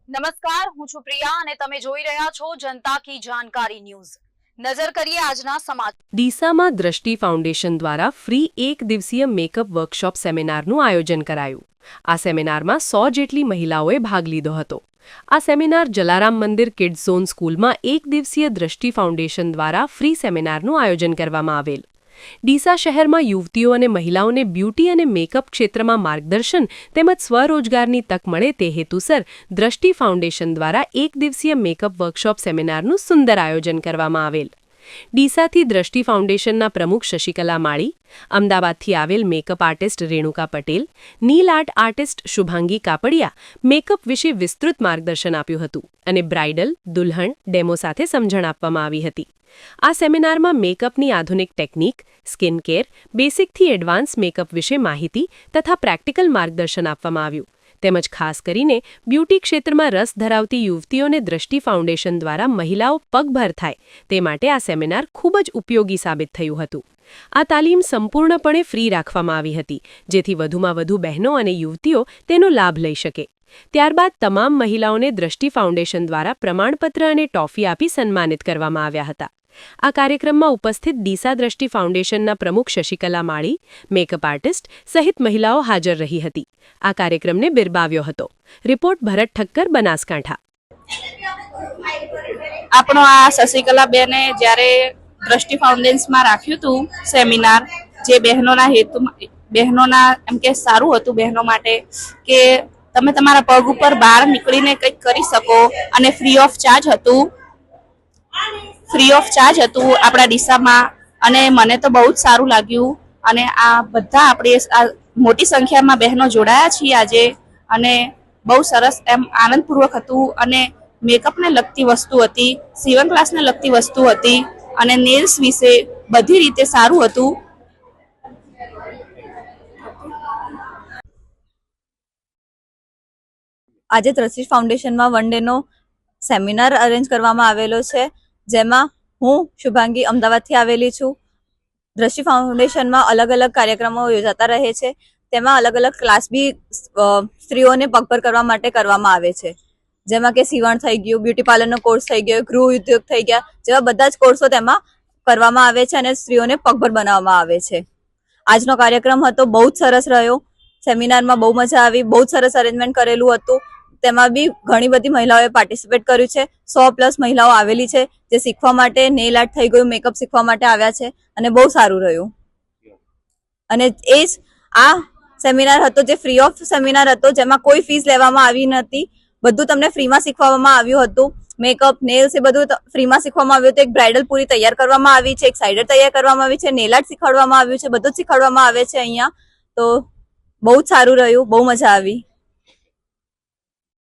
નમસ્કાર, હું છું પ્રિયા અને તમે જોઈ રહ્યા છો જનતા કી જાણકારી ન્યૂઝ। નજર કરીએ આજના સમાચાર। ડીસામાં દ્રષ્ટિ ફાઉન્ડેશન દ્વારા ફ્રી એક દિવસીય મેકઅપ વર્કશોપ સેમિનારનું આયોજન કરાયું। આ સેમિનારમાં 100 જેટલી મહિલાઓએ ભાગ લીધો હતો। આ સેમિનાર જલારામ મંદિર કિડ્સ ઝોન સ્કૂલમાં એક દિવસીય દ્રષ્ટિ ફાઉન્ડેશન દ્વારા ફ્રી સેમિનારનું આયોજન કરવામાં આવેલ। ડીસા શહેરમાં યુવતીઓ અને મહિલાઓને બ્યુટી અને મેકઅપ ક્ષેત્રમાં માર્ગદર્શન તેમજ સ્વરોજગારની તક મળે તે હેતુસર દ્રષ્ટિ ફાઉન્ડેશન દ્વારા એક દિવસીય મેકઅપ વર્કશોપ સેમિનારનું સુંદર આયોજન કરવામાં આવેલ। ડીસાથી દ્રષ્ટિ ફાઉન્ડેશનના પ્રમુખ શશિકલા માળી, અમદાવાદથી આવેલ makeup artist Renuka Patel, nail art artist Shubhangi Kapadia makeup વિશે વિસ્તૃત માર્ગદર્શન આપ્યું હતું અને બ્રાઇડલ, દુલ્હન ડેમો સાથે સમજણ આપવામાં આવી હતી। આ સેમિનારમાં મેકઅપની આધુનિક ટેકનિક, સ્કિન કેર, બેસિકથી એડવાન્સ મેકઅપ વિશે માહિતી તથા પ્રેક્ટિકલ માર્ગદર્શન આપવામાં આવ્યું તેમજ ખાસ કરીને બ્યુટી ક્ષેત્રમાં રસ ધરાવતી યુવતીઓને દ્રષ્ટિ ફાઉન્ડેશન દ્વારા મહિલાઓ પગભર થાય તે માટે આ સેમિનાર ખૂબ જ ઉપયોગી સાબિત થયું હતું। આ તાલીમ સંપૂર્ણપણે ફ્રી રાખવામાં આવી હતી જેથી વધુમાં વધુ બહેનો અને યુવતીઓ તેનો લાભ લઈ શકે। ત્યારબાદ તમામ મહિલાઓને દ્રષ્ટિ ફાઉન્ડેશન દ્વારા પ્રમાણપત્ર અને ટોફી આપી સન્માનિત કરવામાં આવ્યા હતા। આ કાર્યક્રમમાં ઉપસ્થિત ડીસા દ્રષ્ટિ ફાઉન્ડેશનના પ્રમુખ શશિકલા માળી, મેકઅપ આર્ટિસ્ટ સહિત મહિલાઓ હાજર રહી હતી। આ કાર્યક્રમને બિરબાવ્યો હતો। રિપોર્ટ ભરત ઠક્કર, બનાસકાંઠા। આપણો આ શશિકલા બેને જ્યારે દ્રષ્ટિ ફાઉન્ડેશનમાં રાખ્યું હતું સેમિનાર, જે બહેનોના એમ કે સારું હતું બહેનો માટે કે તમે તમારા પગ ઉપર બહાર નીકળીને કંઈક કરી શકો અને ફ્રી ઓફ ચાર્જ હતું આપણા ડીસામાં અને મને તો બહુ જ સારું લાગ્યું અને આ બધા આપણે મોટી સંખ્યામાં બહેનો જોડાયા છીએ આજે અને બહુ સરસ એમ આનંદપૂર્વક હતું અને મેકઅપને લગતી વસ્તુ હતી, સીવણ ક્લાસને લગતી વસ્તુ હતી અને નેલ્સ વિશે બધી રીતે સારું હતું। આજે દ્રષ્ટિ ફાઉન્ડેશનમાં વન ડેનો સેમિનાર અરેન્જ કરવામાં આવેલો છે, જેમાં હું શુભાંગી અમદાવાદથી આવેલી છું। દ્રષ્ટિ ફાઉન્ડેશનમાં અલગ અલગ કાર્યક્રમો યોજાતા રહે છે, તેમાં અલગ અલગ ક્લાસ બી સ્ત્રીઓને પગભર કરવા માટે કરવામાં આવે છે, જેમાં કે સીવણ થઈ ગયું, બ્યુટી પાર્લરનો કોર્સ થઈ ગયો, ગૃહ ઉદ્યોગ થઈ ગયા, જેવા બધા જ કોર્સો તેમાં કરવામાં આવે છે અને સ્ત્રીઓને પગભર બનાવવામાં આવે છે। આજનો કાર્યક્રમ હતો બહુ જ સરસ રહ્યો। સેમિનારમાં બહુ મજા આવી, બહુ જ સરસ અરેન્જમેન્ટ કરેલું હતું। તેમાં બી ઘણી બધી મહિલાઓએ પાર્ટિસિપેટ કર્યું છે। 100+ મહિલાઓ આવેલી છે જે શીખવા માટે, નેલ આર્ટ થઈ ગયું, મેકઅપ શીખવા માટે આવ્યા છે અને બહુ સારું રહ્યું। અને એ જ આ સેમિનાર હતો જે ફ્રી ઓફ સેમિનાર હતો, જેમાં કોઈ ફીસ લેવામાં આવી નથી, બધું તમને ફ્રીમાં શીખવવામાં આવ્યું હતું। મેકઅપ, નેલ્સ એ બધું ફ્રીમાં શીખવામાં આવ્યું હતું। એક બ્રાઇડલ પૂરી તૈયાર કરવામાં આવી છે, એક સાઇડર તૈયાર કરવામાં આવી છે, નેલ આર્ટ શીખવાડવામાં આવ્યું છે, બધું જ શીખવાડવામાં આવે છે અહીંયા। તો બહુ જ સારું રહ્યું, બહુ મજા આવી।